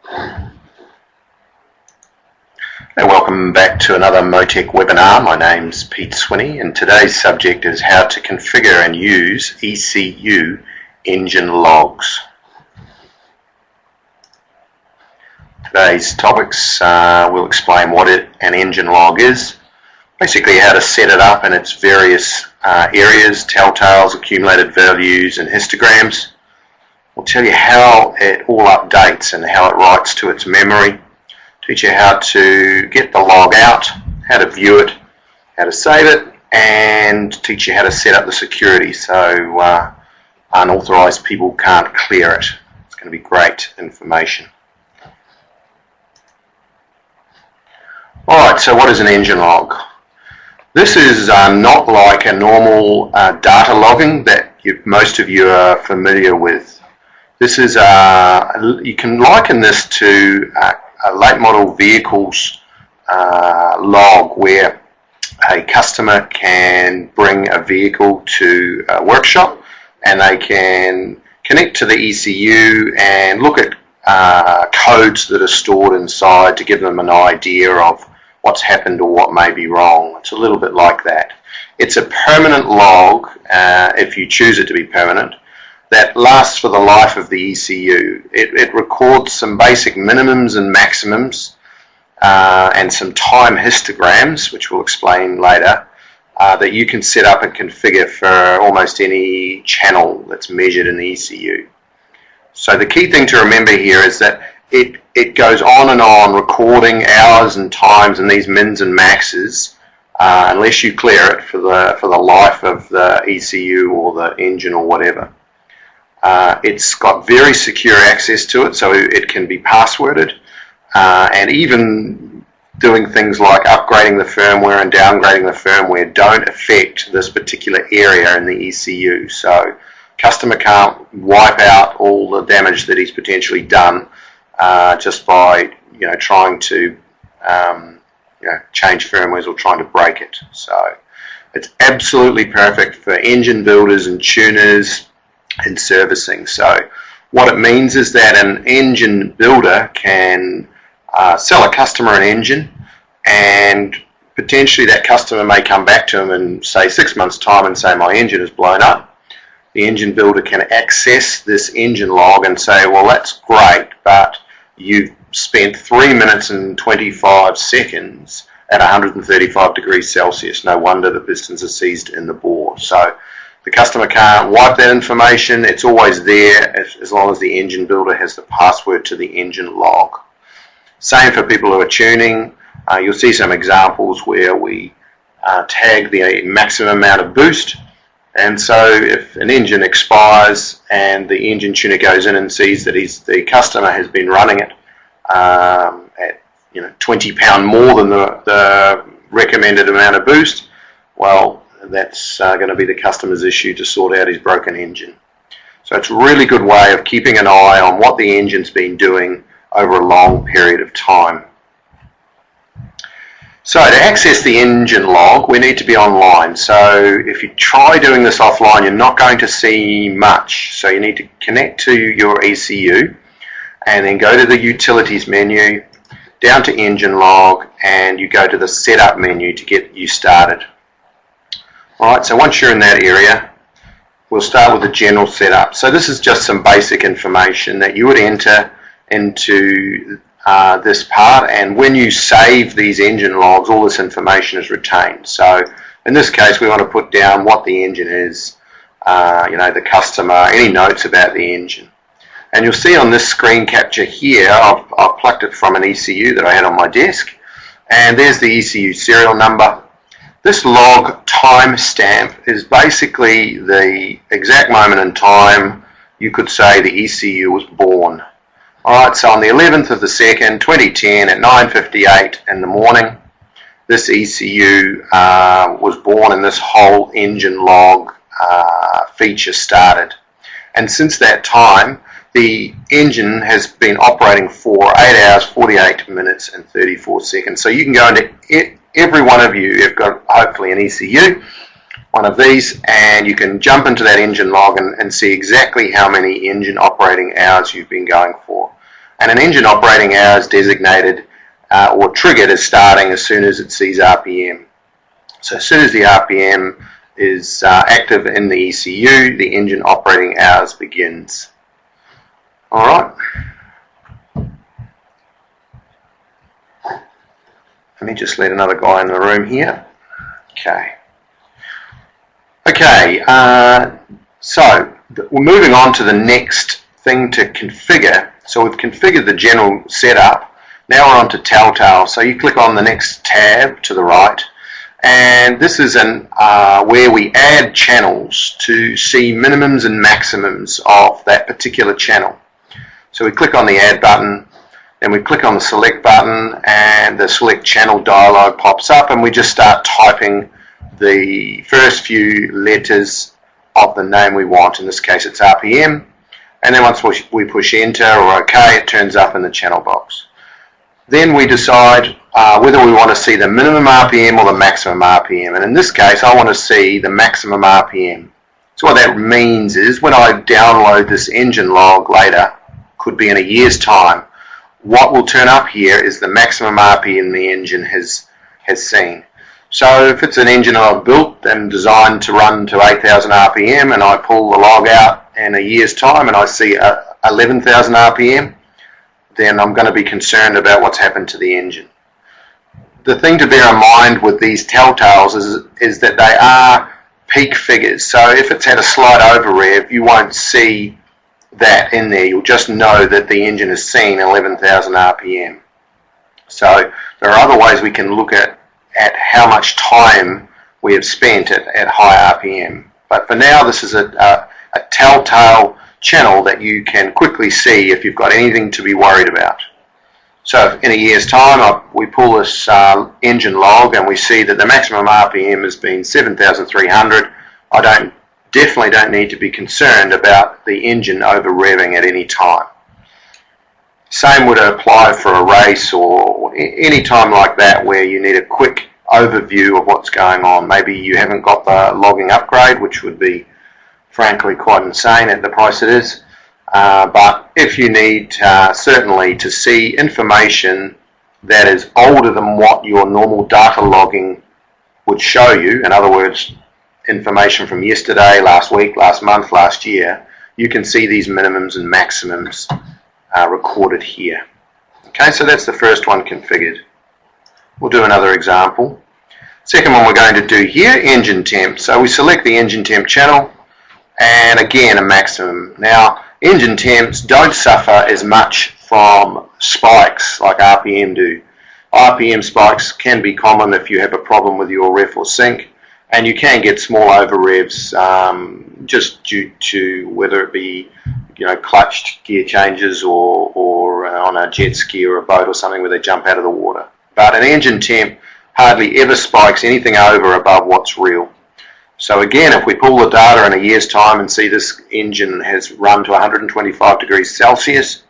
Hey, welcome back to another MoTeC webinar. My name's Pete Swinney and today's subject is how to configure and use ECU engine logs. Today's topics will explain what an engine log is, basically how to set it up in its various areas, telltales, accumulated values and histograms. We'll tell you how it all updates and how it writes to its memory. Teach you how to get the log out, how to view it, how to save it, and teach you how to set up the security so unauthorized people can't clear it. It's going to be great information. Alright, so what is an engine log? This is not like a normal data logging that most of you are familiar with. This is, you can liken this to a late model vehicles log where a customer can bring a vehicle to a workshop and they can connect to the ECU and look at codes that are stored inside to give them an idea of what's happened or what may be wrong. It's a little bit like that. It's a permanent log, if you choose it to be permanent, that lasts for the life of the ECU. It records some basic minimums and maximums and some time histograms, which we'll explain later, that you can set up and configure for almost any channel that's measured in the ECU. So the key thing to remember here is that it goes on and on recording hours and times and these mins and maxes unless you clear it for the life of the ECU or the engine or whatever. It's got very secure access to it, so it can be passworded, and even doing things like upgrading the firmware and downgrading the firmware don't affect this particular area in the ECU. So customer can't wipe out all the damage that he's potentially done just by trying to change firmwares or trying to break it. So it's absolutely perfect for engine builders and tuners and servicing. So what it means is that an engine builder can sell a customer an engine, and potentially that customer may come back to him in say 6 months time and say my engine is blown up. The engine builder can access this engine log and say, well, that's great, but you've spent 3 minutes and 25 seconds at 135 degrees Celsius. No wonder the pistons are seized in the bore. So the customer can't wipe that information. It's always there as long as the engine builder has the password to the engine log. Same for people who are tuning. You'll see some examples where we tag the maximum amount of boost. And so if an engine expires and the engine tuner goes in and sees that the customer has been running it at 20 pound more than the recommended amount of boost, well, that's going to be the customer's issue to sort out his broken engine. So it's a really good way of keeping an eye on what the engine's been doing over a long period of time. So to access the engine log, we need to be online. So if you try doing this offline, you're not going to see much. So you need to connect to your ECU and then go to the utilities menu, down to engine log, and you go to the setup menu to get you started. Alright, so once you're in that area, we'll start with the general setup. So this is just some basic information that you would enter into this part, and when you save these engine logs, all this information is retained. So in this case, we want to put down what the engine is, the customer, any notes about the engine. And you'll see on this screen capture here, I've plucked it from an ECU that I had on my desk, and there's the ECU serial number. This log timestamp is basically the exact moment in time you could say the ECU was born. Alright, so on the 11th of the 2nd, 2010 at 9:58 in the morning, this ECU was born and this whole engine log feature started. And since that time, the engine has been operating for 8 hours, 48 minutes and 34 seconds. So you can go into every one of you've got hopefully an ECU, one of these, and you can jump into that engine log and see exactly how many engine operating hours you've been going for. and an engine operating hour is designated or triggered as starting as soon as it sees RPM. So as soon as the RPM is active in the ECU, the engine operating hours begins. Alright. Let me just let another guy in the room here. Okay. Okay, so we're moving on to the next thing to configure. So we've configured the general setup. Now we're on to Telltale. So you click on the next tab to the right, and this is where we add channels to see minimums and maximums of that particular channel. So we click on the Add button, then we click on the Select button, and the Select Channel dialog pops up, and we just start typing the first few letters of the name we want. In this case it's RPM, and then once we push enter or OK, it turns up in the channel box. Then we decide whether we want to see the minimum RPM or the maximum RPM, and in this case I want to see the maximum RPM. So what that means is when I download this engine log later, could be in a year's time, what will turn up here is the maximum RPM the engine has seen. So if it's an engine I've built and designed to run to 8,000 RPM, and I pull the log out in a year's time and I see 11,000 RPM, then I'm going to be concerned about what's happened to the engine. The thing to bear in mind with these telltales is that they are peak figures. So if it's had a slight over rev, you won't see that in there. You'll just know that the engine has seen 11,000 RPM. So there are other ways we can look at how much time we have spent at high RPM. But for now, this is a telltale channel that you can quickly see if you've got anything to be worried about. So in a year's time, we pull this engine log and we see that the maximum RPM has been 7,300. I definitely don't need to be concerned about the engine over revving at any time. Same would apply for a race or any time like that where you need a quick overview of what's going on. Maybe you haven't got the logging upgrade, which would be frankly quite insane at the price it is. But if you need certainly to see information that is older than what your normal data logging would show you, in other words, information from yesterday, last week, last month, last year, you can see these minimums and maximums recorded here. Okay, so that's the first one configured. We'll do another example. Second one we're going to do here, engine temp. So we select the engine temp channel, and again a maximum. Now engine temps don't suffer as much from spikes like RPM do. RPM spikes can be common if you have a problem with your ref or sync, and you can get small over revs just due to whether it be clutched gear changes or on a jet ski or a boat or something where they jump out of the water. But an engine temp hardly ever spikes anything over above what's real. So again, if we pull the data in a year's time and see this engine has run to 125 degrees Celsius,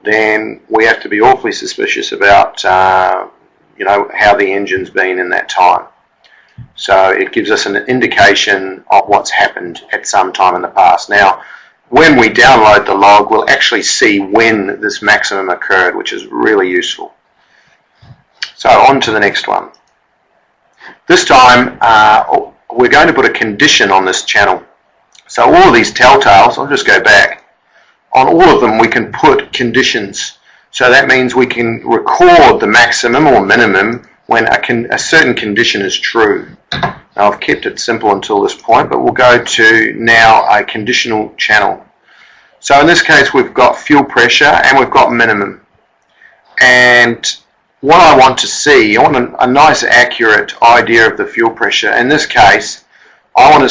then we have to be awfully suspicious about how the engine's been in that time. So it gives us an indication of what's happened at some time in the past. Now, when we download the log, we'll actually see when this maximum occurred, which is really useful. So on to the next one. This time, we're going to put a condition on this channel. So all of these telltales, I'll just go back, on all of them we can put conditions. So that means we can record the maximum or minimum when a certain condition is true. Now I've kept it simple until this point, but we'll go to now a conditional channel. So in this case we've got fuel pressure and we've got minimum. And what I want to see, I want a nice accurate idea of the fuel pressure. In this case, I want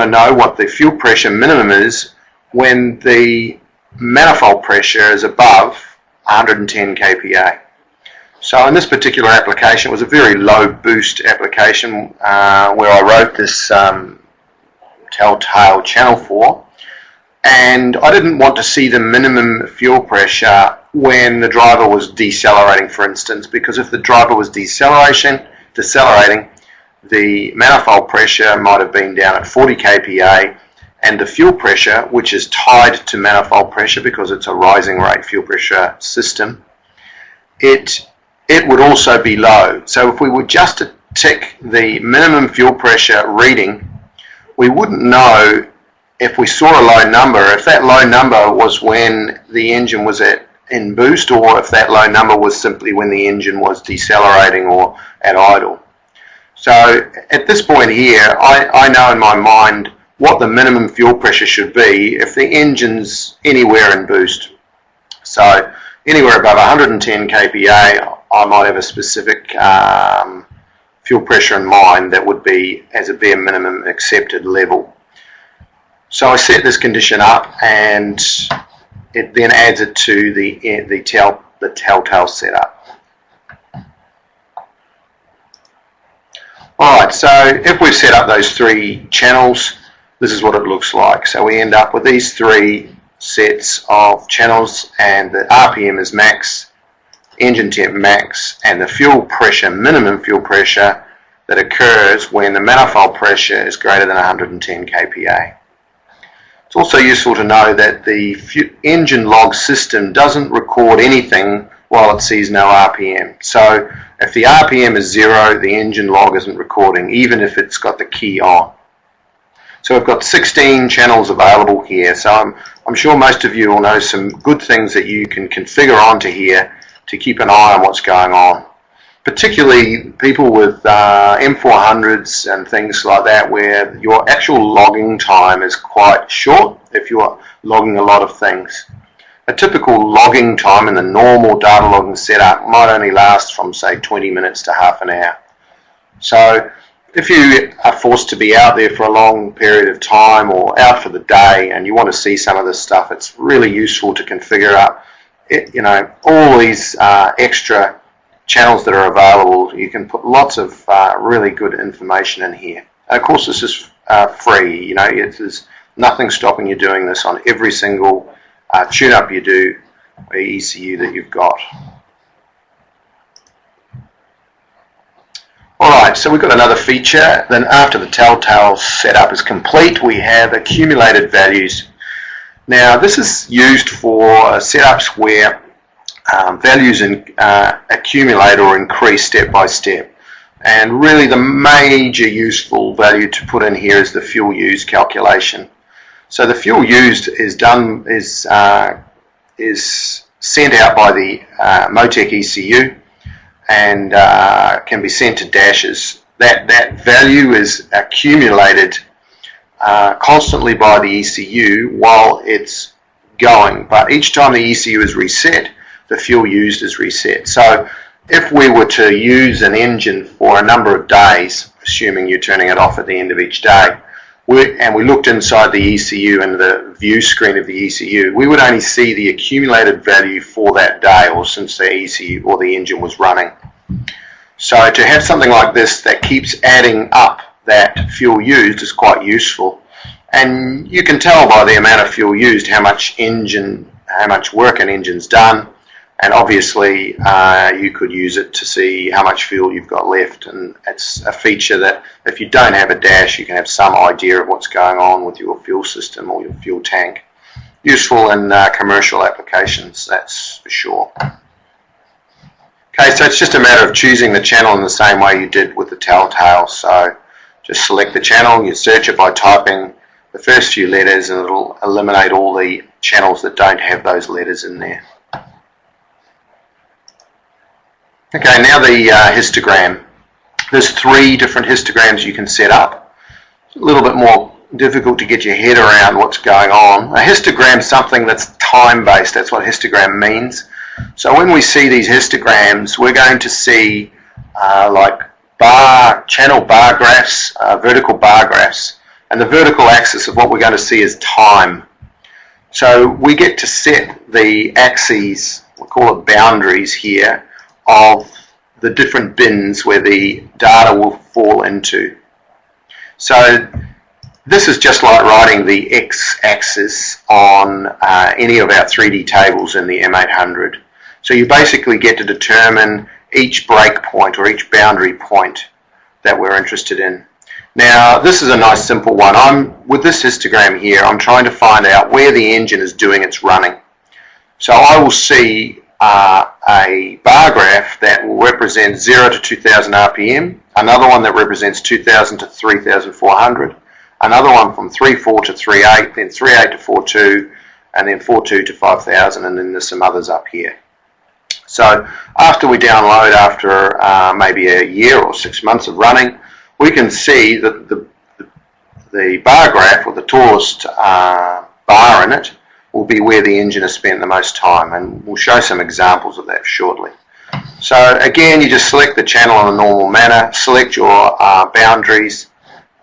to know what the fuel pressure minimum is when the manifold pressure is above 110 kPa. So in this particular application, it was a very low boost application where I wrote this telltale channel for, and I didn't want to see the minimum fuel pressure when the driver was decelerating, for instance, because if the driver was decelerating, the manifold pressure might have been down at 40 kPa, and the fuel pressure, which is tied to manifold pressure because it's a rising rate fuel pressure system, it would also be low. So if we were just to tick the minimum fuel pressure reading, we wouldn't know if we saw a low number, if that low number was when the engine was in boost, or if that low number was simply when the engine was decelerating or at idle. So at this point here, I know in my mind what the minimum fuel pressure should be if the engine's anywhere in boost. So anywhere above 110 kPa, I might have a specific fuel pressure in mind that would be as a bare minimum accepted level. So I set this condition up, and it then adds it to the telltale setup. Alright, so if we've set up those 3 channels, this is what it looks like. So we end up with these 3 sets of channels, and the RPM is max, engine temp max, and the fuel pressure, minimum fuel pressure that occurs when the manifold pressure is greater than 110 kPa. It's also useful to know that the engine log system doesn't record anything while it sees no RPM. So if the RPM is 0, the engine log isn't recording, even if it's got the key on. So we've got 16 channels available here. So I'm sure most of you will know some good things that you can configure onto here to keep an eye on what's going on. Particularly people with M400s and things like that, where your actual logging time is quite short if you're logging a lot of things. A typical logging time in the normal data logging setup might only last from, say, 20 minutes to half an hour. So if you are forced to be out there for a long period of time or out for the day and you want to see some of this stuff, it's really useful to configure up all these extra channels that are available. You can put lots of really good information in here. And of course, this is free. There's nothing stopping you doing this on every single tune-up you do, or ECU that you've got. Alright, so we've got another feature. Then after the telltale setup is complete, we have accumulated values. Now this is used for setups where values accumulate or increase step by step, and really the major useful value to put in here is the fuel used calculation. So the fuel used is sent out by the MoTeC ECU and can be sent to dashes. That value is accumulated constantly by the ECU while it's going, but each time the ECU is reset, the fuel used is reset. So if we were to use an engine for a number of days, assuming you're turning it off at the end of each day, and we looked inside the ECU and the view screen of the ECU, we would only see the accumulated value for that day or since the ECU or the engine was running. So to have something like this that keeps adding up that fuel used is quite useful. And you can tell by the amount of fuel used how much work an engine's done. And obviously you could use it to see how much fuel you've got left, and it's a feature that if you don't have a dash, you can have some idea of what's going on with your fuel system or your fuel tank. Useful in commercial applications, that's for sure. Okay, so it's just a matter of choosing the channel in the same way you did with the telltale. So just select the channel, you search it by typing the first few letters, and it'll eliminate all the channels that don't have those letters in there. Okay, now the histogram. There's 3 different histograms you can set up. It's a little bit more difficult to get your head around what's going on. A histogram is something that's time-based. That's what histogram means. So when we see these histograms, we're going to see like channel bar graphs, vertical bar graphs, and the vertical axis of what we're going to see is time. So we get to set the axes, we'll call it boundaries here, of the different bins where the data will fall into. So this is just like writing the x-axis on any of our 3D tables in the M800. So you basically get to determine each breakpoint or each boundary point that we're interested in. Now this is a nice simple one. With this histogram here, I'm trying to find out where the engine is doing its running. So I will see a bar graph that will represent 0 to 2000 RPM, another one that represents 2000 to 3400, another one from 3.4 to 3.8, then 3.8 to 4.2, and then 4.2 to 5000, and then there's some others up here. So after we download, after maybe a year or 6 months of running, we can see that the bar graph, or the tallest bar in it, will be where the engine has spent the most time, and we'll show some examples of that shortly. So again, you just select the channel in a normal manner, select your boundaries,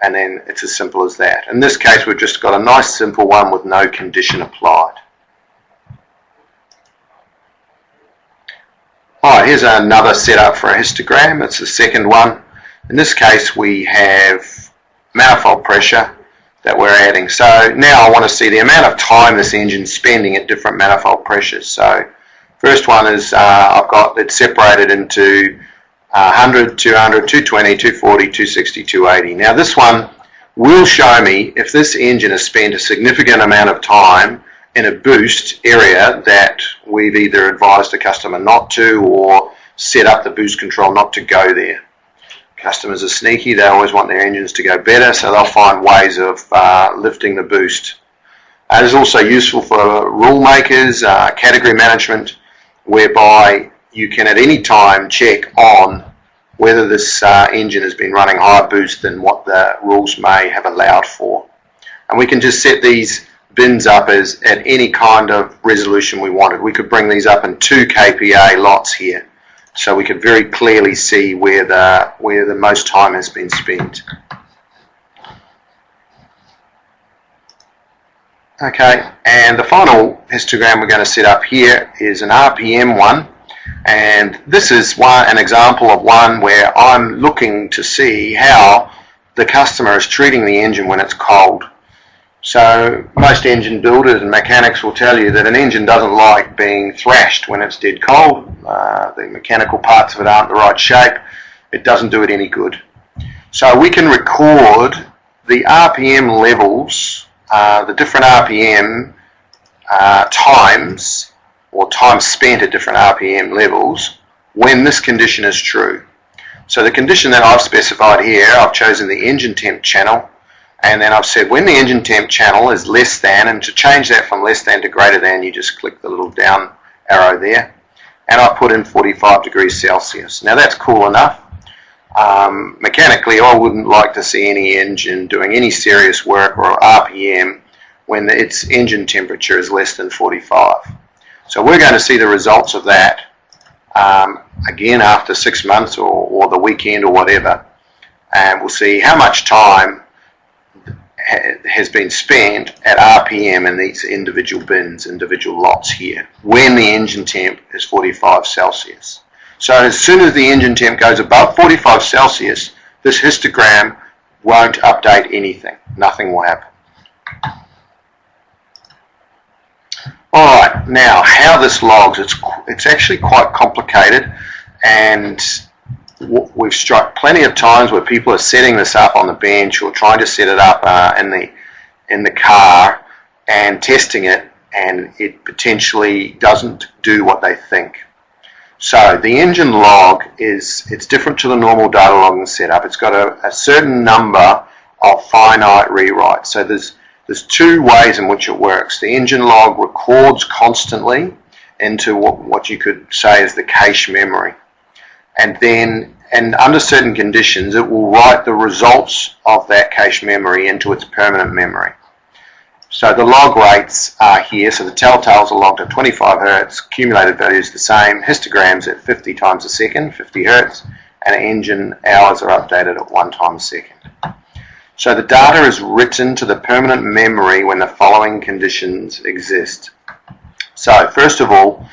and then it's as simple as that. In this case, we've just got a nice simple one with no condition applied. Alright, here's another setup for a histogram. It's the second one. In this case, we have manifold pressure that we're adding. So now I want to see the amount of time this engine's spending at different manifold pressures. So first one is I've got it separated into 100, 200, 220, 240, 260, 280. Now this one will show me if this engine has spent a significant amount of time in a boost area that we've either advised the customer not to, or set up the boost control not to go there. Customers are sneaky, they always want their engines to go better, so they'll find ways of lifting the boost. It is also useful for rule makers, category management, whereby you can at any time check on whether this engine has been running higher boost than what the rules may have allowed for. And we can just set these bins up as at any kind of resolution we wanted. We could bring these up in 2 kPa lots here, so we could very clearly see where the most time has been spent. Okay, and the final histogram we're going to set up here is an RPM one, and this is an example of one where I'm looking to see how the customer is treating the engine when it's cold. So most engine builders and mechanics will tell you that an engine doesn't like being thrashed when it's dead cold. The mechanical parts of it aren't the right shape. It doesn't do it any good. So we can record the RPM levels, the different RPM times, or time spent at different RPM levels, when this condition is true. So the condition that I've specified here, I've chosen the engine temp channel, and then I've said when the engine temp channel is less than, and to change that from less than to greater than, you just click the little down arrow there, and I put in 45 degrees Celsius. Now that's cool enough. Mechanically, I wouldn't like to see any engine doing any serious work or RPM when its engine temperature is less than 45. So we're going to see the results of that again after 6 months or the weekend or whatever, and we'll see how much time has been spent at RPM in these individual bins, individual lots here, when the engine temp is 45 Celsius. So as soon as the engine temp goes above 45 Celsius, this histogram won't update anything. Nothing will happen. Alright, now how this logs, it's actually quite complicated, and we've struck plenty of times where people are setting this up on the bench or trying to set it up in the car and testing it, and it potentially doesn't do what they think. So the engine log it's different to the normal data logging setup. It's got a certain number of finite rewrites. So there's 2 ways in which it works. The engine log records constantly into what you could say is the cache memory. And then, and under certain conditions, it will write the results of that cache memory into its permanent memory. So the log rates are here. So the telltales are logged at 25 Hertz, cumulated value is the same, histograms at 50 times a second, 50 Hertz, and engine hours are updated at 1 time a second. So the data is written to the permanent memory when the following conditions exist. So first of all,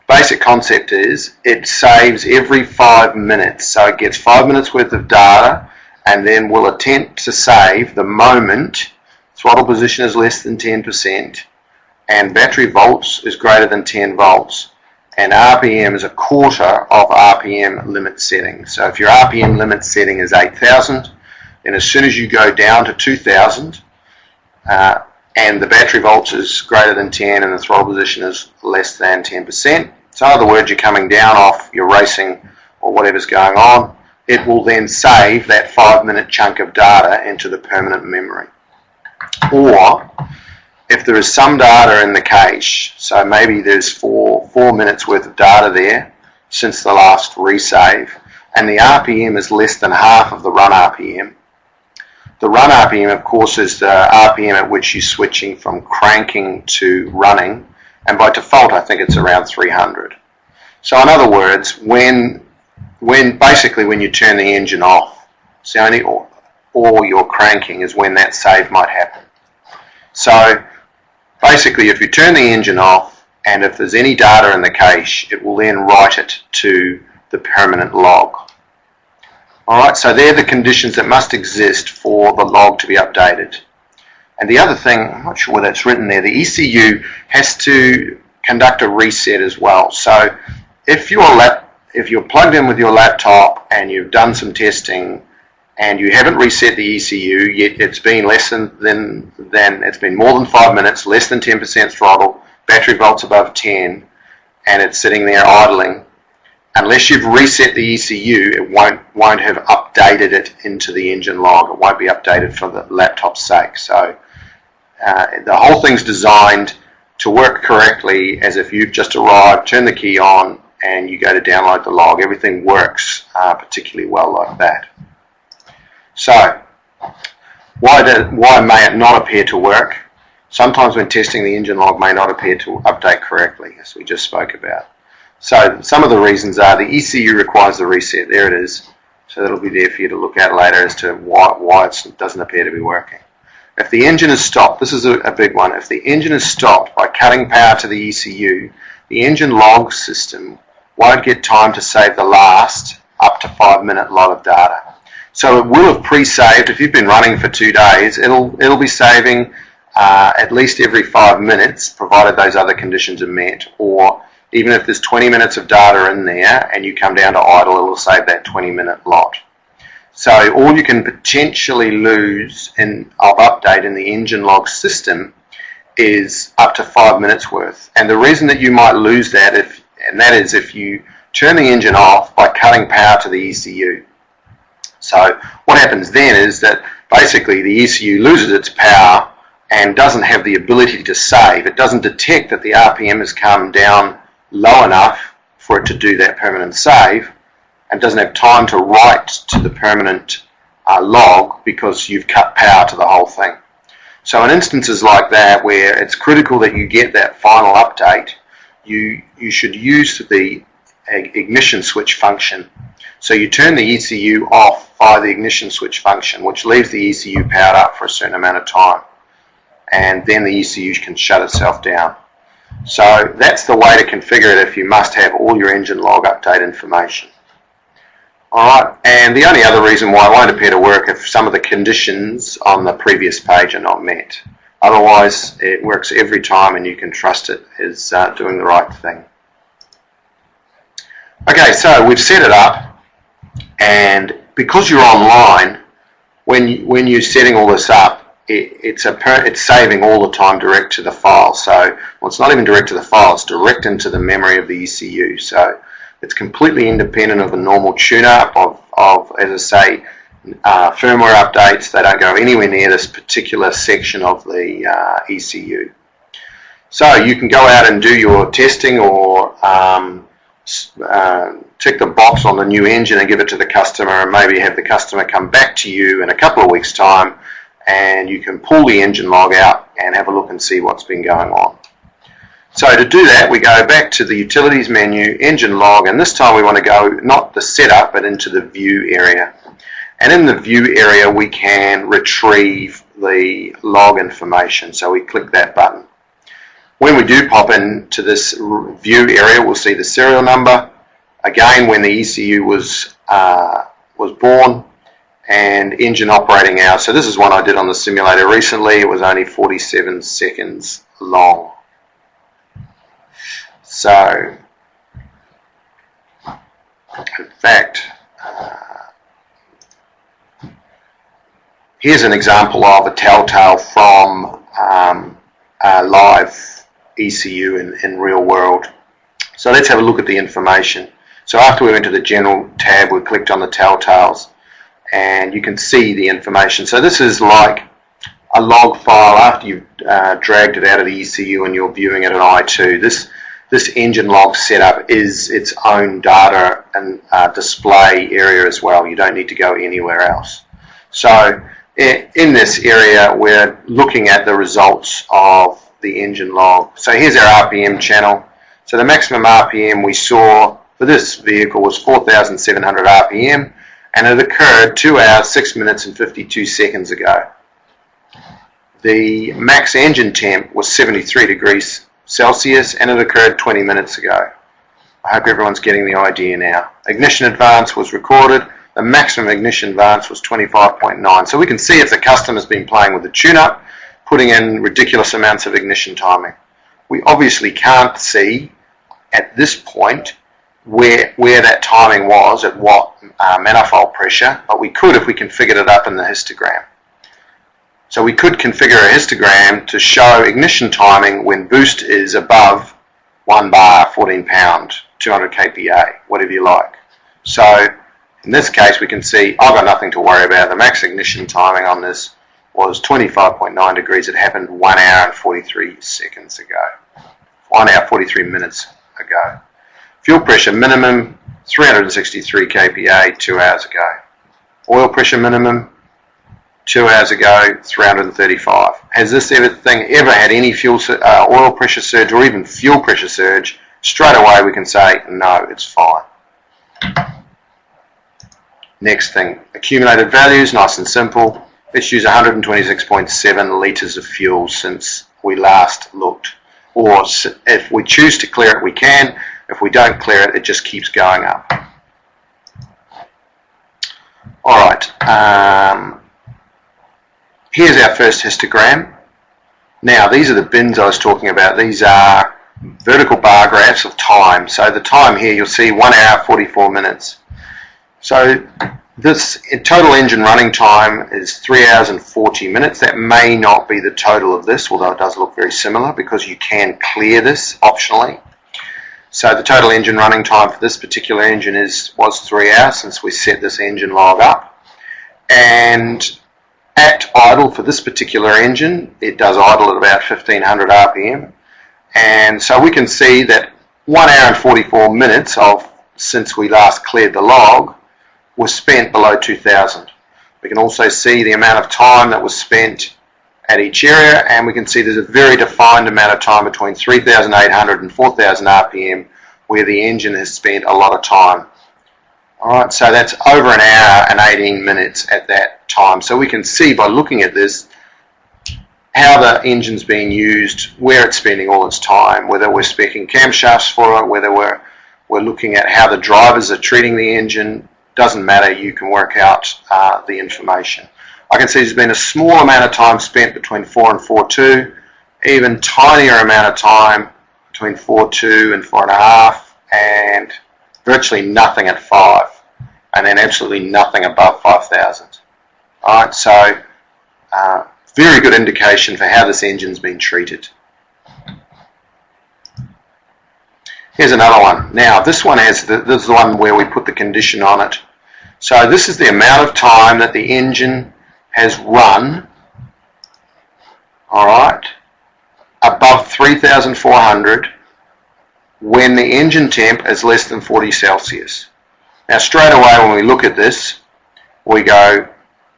basic concept is it saves every 5 minutes. So it gets 5 minutes worth of data and then will attempt to save the moment throttle position is less than 10% and battery volts is greater than 10 volts and RPM is a quarter of RPM limit setting. So if your RPM limit setting is 8,000, then as soon as you go down to 2000 and the battery volts is greater than 10 and the throttle position is less than 10%, so in other words, you're coming down off your racing or whatever's going on, it will then save that 5-minute chunk of data into the permanent memory. Or if there is some data in the cache, so maybe there's four minutes worth of data there since the last resave, and the RPM is less than half of the run RPM. The run RPM, of course, is the RPM at which you're switching from cranking to running, and by default I think it's around 300. So in other words, when you turn the engine off, it's only or you're cranking is when that save might happen. So basically, if you turn the engine off and if there's any data in the cache, it will then write it to the permanent log. Alright, so they're the conditions that must exist for the log to be updated. And the other thing, I'm not sure whether it's written there, the ECU has to conduct a reset as well. So if you're plugged in with your laptop and you've done some testing and you haven't reset the ECU, yet it's been it's been more than 5 minutes, less than 10% throttle, battery volts above 10, and it's sitting there idling, unless you've reset the ECU, it won't have updated it into the engine log. It won't be updated for the laptop's sake. So the whole thing's designed to work correctly as if you've just arrived, turn the key on, and you go to download the log. Everything works particularly well like that. So why may it not appear to work? Sometimes when testing, the engine log may not appear to update correctly, as we just spoke about. So some of the reasons are the ECU requires the reset. There it is. So that'll be there for you to look at later as to why it doesn't appear to be working. If the engine is stopped, this is a big one. If the engine is stopped by cutting power to the ECU, the engine log system won't get time to save the last up to 5-minute lot of data. So it will have pre-saved. If you've been running for 2 days, it'll be saving at least every 5 minutes, provided those other conditions are met, or even if there's 20 minutes of data in there and you come down to idle, it will save that 20-minute lot. So all you can potentially lose of update in the engine log system is up to 5 minutes worth. And the reason that you might lose that, if you turn the engine off by cutting power to the ECU. So what happens then is that basically the ECU loses its power and doesn't have the ability to save. It doesn't detect that the RPM has come down low enough for it to do that permanent save, and doesn't have time to write to the permanent log because you've cut power to the whole thing. So in instances like that where it's critical that you get that final update, you should use the ignition switch function. So you turn the ECU off by the ignition switch function, which leaves the ECU powered up for a certain amount of time, and then the ECU can shut itself down. So that's the way to configure it if you must have all your engine log update information. Alright, and the only other reason why it won't appear to work if some of the conditions on the previous page are not met. Otherwise, it works every time and you can trust it is doing the right thing. Okay, so we've set it up, and because you're online, when you're setting all this up, it's saving all the time direct to the file. So, well, it's not even direct to the file, it's direct into the memory of the ECU. So it's completely independent of a normal tune-up of, as I say, firmware updates. They don't go anywhere near this particular section of the ECU. So you can go out and do your testing, or tick the box on the new engine and give it to the customer, and maybe have the customer come back to you in a couple of weeks' time, and you can pull the engine log out and have a look and see what's been going on. So to do that, we go back to the utilities menu, engine log, and this time we want to go not the setup but into the view area. And in the view area we can retrieve the log information, so we click that button. When we do pop into this view area, we'll see the serial number, again when the ECU was born, and engine operating hours. So this is one I did on the simulator recently. It was only 47 seconds long. So, in fact, Here's an example of a telltale from a live ECU in real world. So let's have a look at the information. So after we went to the General tab, we clicked on the telltales, and you can see the information. So this is like a log file after you've dragged it out of the ECU and you're viewing it in I2. This engine log setup is its own data and display area as well. You don't need to go anywhere else. So in this area, we're looking at the results of the engine log. So here's our RPM channel. So the maximum RPM we saw for this vehicle was 4,700 RPM, and it occurred 2 hours, 6 minutes and 52 seconds ago. The max engine temp was 73 degrees Celsius, and it occurred 20 minutes ago. I hope everyone's getting the idea now. Ignition advance was recorded. The maximum ignition advance was 25.9. So we can see if the customer's been playing with the tune-up, putting in ridiculous amounts of ignition timing. We obviously can't see at this point where that timing was, at what manifold pressure, but we could if we configured it up in the histogram. So we could configure a histogram to show ignition timing when boost is above 1 bar, 14 pound, 200 kPa, whatever you like. So in this case, we can see I've got nothing to worry about. The max ignition timing on this was 25.9 degrees. It happened 1 hour and 43 seconds ago. 1 hour, 43 minutes ago. Fuel pressure minimum, 363 kPa, 2 hours ago. Oil pressure minimum, 2 hours ago, 335. Has this thing ever had any oil pressure surge or even fuel pressure surge? Straight away we can say, no, it's fine. Next thing, accumulated values, nice and simple. Let's use 126.7 litres of fuel since we last looked. Or if we choose to clear it, we can. If we don't clear it, it just keeps going up. Alright, here's our first histogram. Now, these are the bins I was talking about. These are vertical bar graphs of time. So the time here, you'll see 1 hour, 44 minutes. So this total engine running time is 3 hours and 40 minutes. That may not be the total of this, although it does look very similar, because you can clear this optionally. So the total engine running time for this particular engine was 3 hours since we set this engine log up. And at idle for this particular engine, it does idle at about 1500 RPM. And so we can see that 1 hour and 44 minutes since we last cleared the log was spent below 2000. We can also see the amount of time that was spent at each area, and we can see there's a very defined amount of time between 3800 and 4000 RPM where the engine has spent a lot of time. Alright, so that's over an hour and 18 minutes at that time. So we can see by looking at this how the engine's being used, where it's spending all its time, whether we're speccing camshafts for it, whether we're looking at how the drivers are treating the engine. Doesn't matter, you can work out the information. I can see there's been a small amount of time spent between 4 and 4.2, even tinier amount of time between 4.2 and 4.5, and virtually nothing at 5, and then absolutely nothing above 5,000. Alright, so very good indication for how this engine's been treated. Here's another one. Now this one has, this is the one where we put the condition on it. So this is the amount of time that the engine has run, alright, above 3,400 when the engine temp is less than 40 Celsius. Now straight away when we look at this, we go,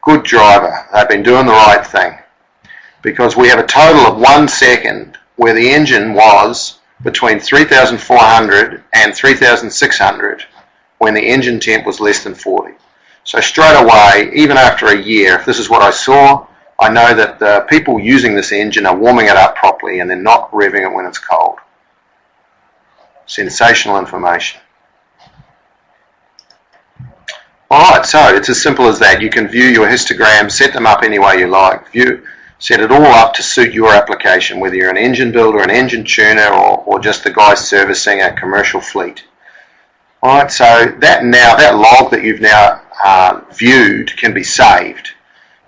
good driver, they've been doing the right thing. Because we have a total of 1 second where the engine was between 3,400 and 3,600 when the engine temp was less than 40. So straight away, even after a year, if this is what I saw, I know that the people using this engine are warming it up properly and they're not revving it when it's cold. Sensational information. Alright, so it's as simple as that. You can view your histograms, set them up any way you like. Set it all up to suit your application, whether you're an engine builder, an engine tuner, or just the guy servicing a commercial fleet. Alright, so that log that you've now viewed can be saved.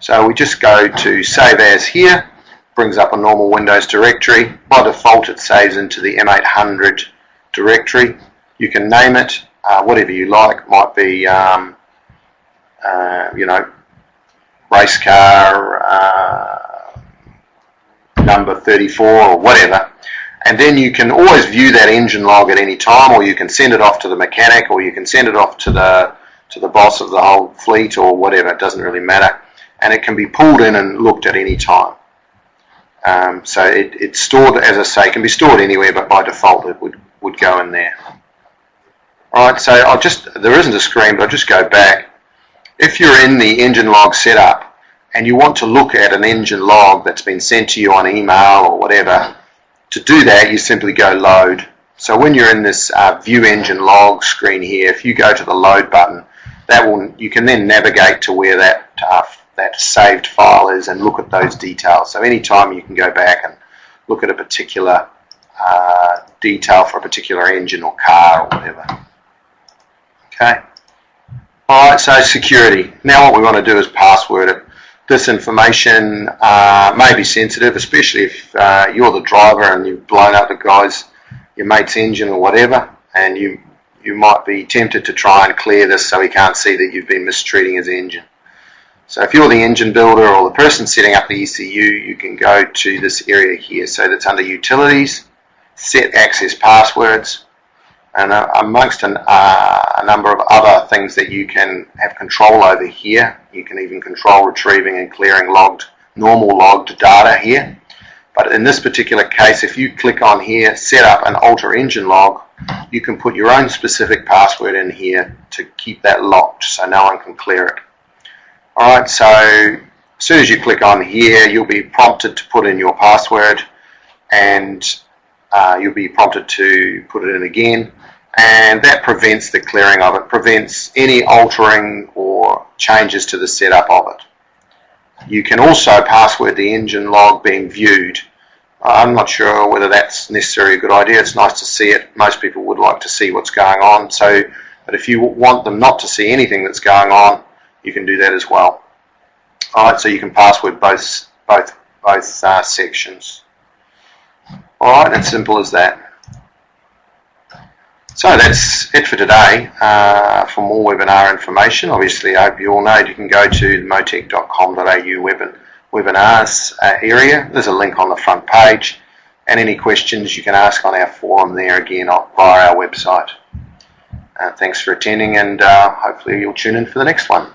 So we just go to Save As here, brings up a normal Windows directory. By default it saves into the M800 directory. You can name it whatever you like. Might be you know, race car number 34 or whatever, and then you can always view that engine log at any time, or you can send it off to the mechanic, or you can send it off to the boss of the whole fleet, or whatever. It doesn't really matter, and it can be pulled in and looked at any time. So it's stored, as I say, can be stored anywhere, but by default it would go in there. Alright, so there isn't a screen, but I'll just go back. If you're in the engine log setup and you want to look at an engine log that's been sent to you on email or whatever, to do that you simply go load. So when you're in this view engine log screen here, if you go to the load button, you can then navigate to where that saved file is and look at those details. So anytime you can go back and look at a particular detail for a particular engine or car or whatever. Okay. Alright, so security. Now what we want to do is password it. This information may be sensitive, especially if you're the driver and you've blown up your mate's engine or whatever, and you might be tempted to try and clear this so he can't see that you've been mistreating his engine. So if you're the engine builder or the person setting up the ECU, you can go to this area here. So that's under Utilities, Set Access Passwords, and amongst a number of other things that you can have control over here. You can even control retrieving and clearing normal logged data here. But in this particular case, if you click on here, Set Up and Alter Engine Log, you can put your own specific password in here to keep that locked so no one can clear it. Alright, so as soon as you click on here, you'll be prompted to put in your password, and you'll be prompted to put it in again, and that prevents the clearing of it, prevents any altering or changes to the setup of it. You can also password the engine log being viewed. I'm not sure whether that's necessarily a good idea. It's nice to see it. Most people would like to see what's going on. But if you want them not to see anything that's going on, you can do that as well. Alright, so you can password both sections. Alright, as simple as that. So that's it for today. For more webinar information, obviously I hope you all know you can go to the motec.com.au webinars area. There's a link on the front page, and any questions you can ask on our forum there again via our website. Thanks for attending, and hopefully you'll tune in for the next one.